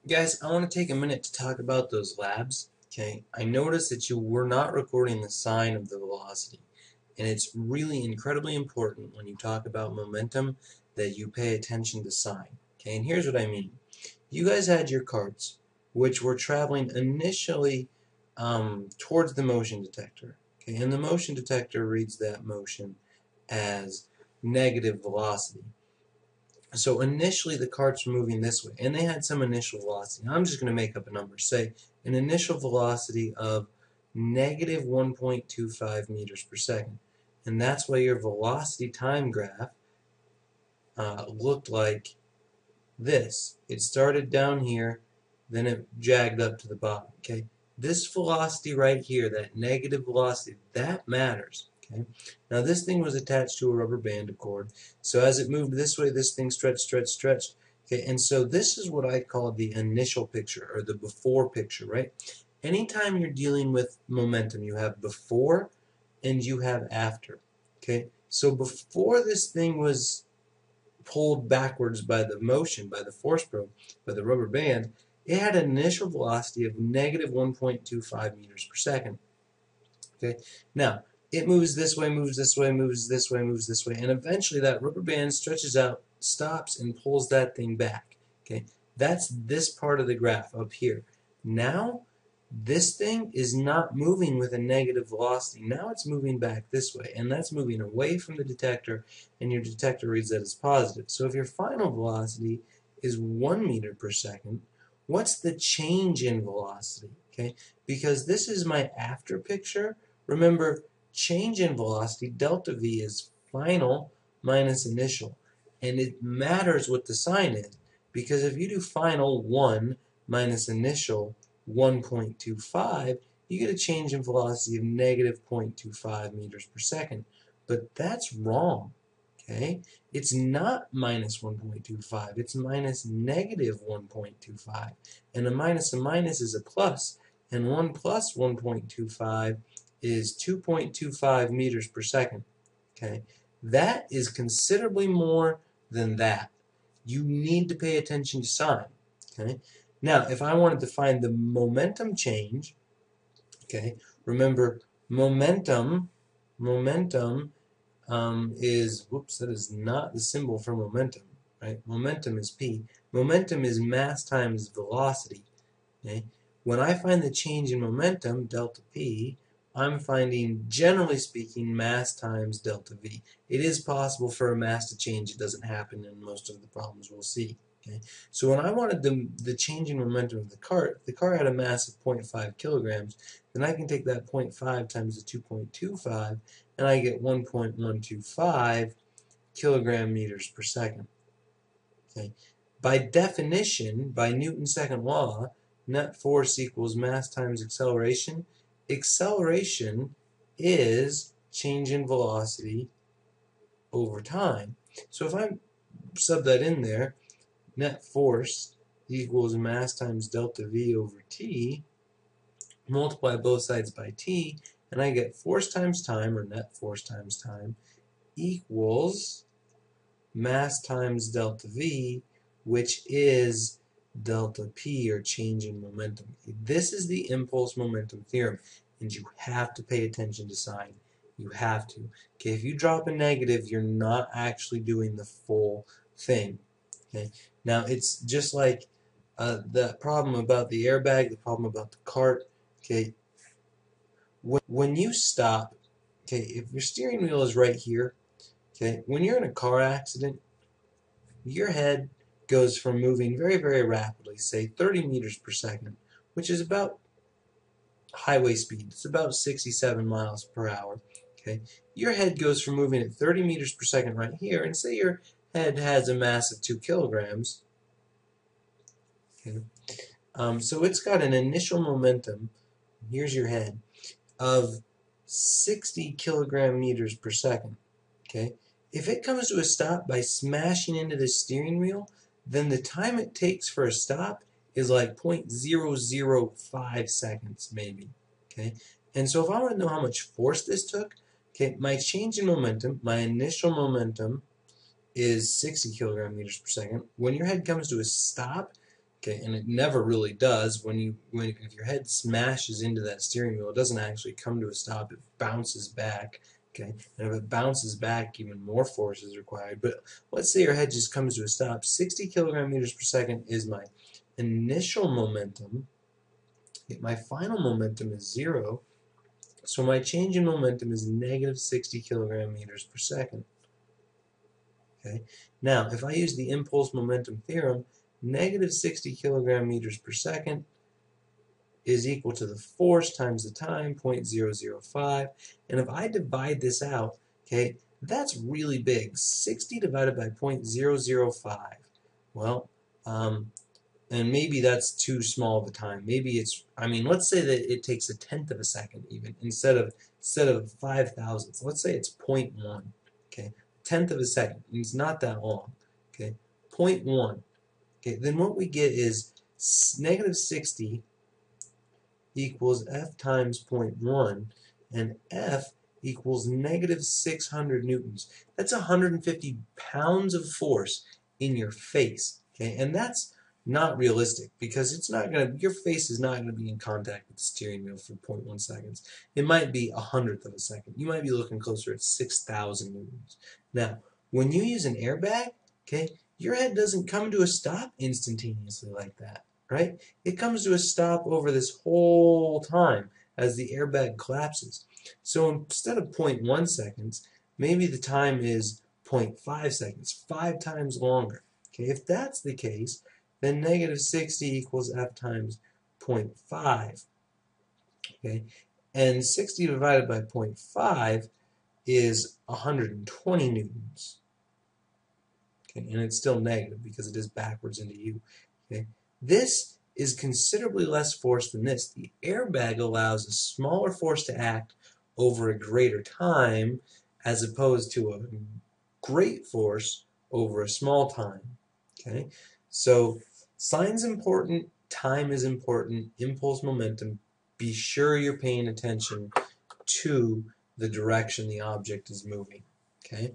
Guys, I want to take a minute to talk about those labs. Okay, I noticed that you were not recording the sign of the velocity, and it's really incredibly important when you talk about momentum that you pay attention to sign. Okay, and here's what I mean. You guys had your carts, which were traveling initially towards the motion detector. Okay, and the motion detector reads that motion as negative velocity. So initially the carts were moving this way, and they had some initial velocity. I'm just going to make up a number. Say an initial velocity of negative 1.25 meters per second. And that's why your velocity time graph looked like this. It started down here, then it jagged up to the bottom. Okay, this velocity right here, that negative velocity, that matters. Okay, now this thing was attached to a rubber band, of course. So as it moved this way, this thing stretched, stretched, stretched. Okay, and so this is what I call the initial picture or the before picture, right? Anytime you're dealing with momentum, you have before and you have after. Okay, so before this thing was pulled backwards by the motion, by the force probe, by the rubber band, it had an initial velocity of negative 1.25 meters per second. Okay, now it moves this way, moves this way, moves this way, moves this way, and eventually that rubber band stretches out, stops, and pulls that thing back. Okay, that's this part of the graph up here. Now this thing is not moving with a negative velocity. Now it's moving back this way, and that's moving away from the detector, and your detector reads that as positive. So if your final velocity is 1 meter per second, what's the change in velocity? Okay, because this is my after picture. Remember, change in velocity, delta V, is final minus initial, and it matters what the sign is, because if you do final 1 minus initial 1.25, you get a change in velocity of negative 0.25 meters per second. But that's wrong, okay? It's not minus 1.25, it's minus negative 1.25. And a minus is a plus, and 1 plus 1.25 is 2.25 meters per second, okay? That is considerably more than that. You need to pay attention to sign, okay? Now, if I wanted to find the momentum change, okay, remember momentum is, whoops, that is not the symbol for momentum, right? Momentum is P. Momentum is mass times velocity, okay? When I find the change in momentum, delta P, I'm finding, generally speaking, mass times delta V. It is possible for a mass to change. It doesn't happen in most of the problems we'll see. Okay? So when I wanted the change in momentum of the cart, if the cart had a mass of 0.5 kilograms, then I can take that 0.5 times the 2.25, and I get 1.125 kilogram meters per second. Okay? By definition, by Newton's second law, net force equals mass times acceleration. Acceleration is change in velocity over time. So if I sub that in there, net force equals mass times delta V over t, multiply both sides by t, and I get force times time, or net force times time, equals mass times delta V, which is delta P, or change in momentum. This is the impulse momentum theorem, and you have to pay attention to sign. You have to. Okay, if you drop a negative, you're not actually doing the full thing. Okay, now it's just like the problem about the airbag, the problem about the cart. Okay, when you stop, okay, if your steering wheel is right here, okay, when you're in a car accident, your head goes from moving very, very rapidly, say 30 meters per second, which is about highway speed. It's about 67 miles per hour. Okay, your head goes from moving at 30 meters per second right here, and say your head has a mass of 2 kilograms. Okay, so it's got an initial momentum, here's your head, of 60 kilogram meters per second. Okay, if it comes to a stop by smashing into the steering wheel, then the time it takes for a stop is like 0.005 seconds, maybe. Okay, and so if I want to know how much force this took, okay, my change in momentum, my initial momentum is 60 kilogram meters per second. When your head comes to a stop, Okay, and it never really does. If your head smashes into that steering wheel, it doesn't actually come to a stop. It bounces back. Okay, and if it bounces back, even more force is required. But let's say your head just comes to a stop. 60 kilogram meters per second is my initial momentum. My final momentum is 0. So my change in momentum is negative 60 kilogram meters per second. Okay. Now, if I use the impulse momentum theorem, negative 60 kilogram meters per second is equal to the force times the time, 0.005. And if I divide this out, okay, that's really big. 60 divided by 0.005. Well, and maybe that's too small of a time. Maybe it's, let's say that it takes 1/10 of a second even instead of 5,000ths. Let's say it's 0.1. Okay, 1/10 of a second. And it's not that long. Okay, 0.1. Okay, then what we get is negative 60 equals F times 0.1, and F equals negative 600 newtons. That's 150 pounds of force in your face. Okay, and that's not realistic because your face is not gonna be in contact with the steering wheel for 0.1 seconds. It might be 1/100th of a second. You might be looking closer at 6,000 newtons. Now, when you use an airbag, okay, your head doesn't come to a stop instantaneously like that, right? It comes to a stop over this whole time as the airbag collapses. So instead of 0.1 seconds, maybe the time is 0.5 seconds, 5 times longer. Okay, if that's the case, then negative 60 equals F times 0.5. Okay, and 60 divided by 0.5 is 120 newtons. Okay, and it's still negative because it is backwards into U. Okay, this is considerably less force than this. The airbag allows a smaller force to act over a greater time as opposed to a great force over a small time. Okay, so sign's important, time is important, impulse momentum. Be sure you're paying attention to the direction the object is moving. Okay,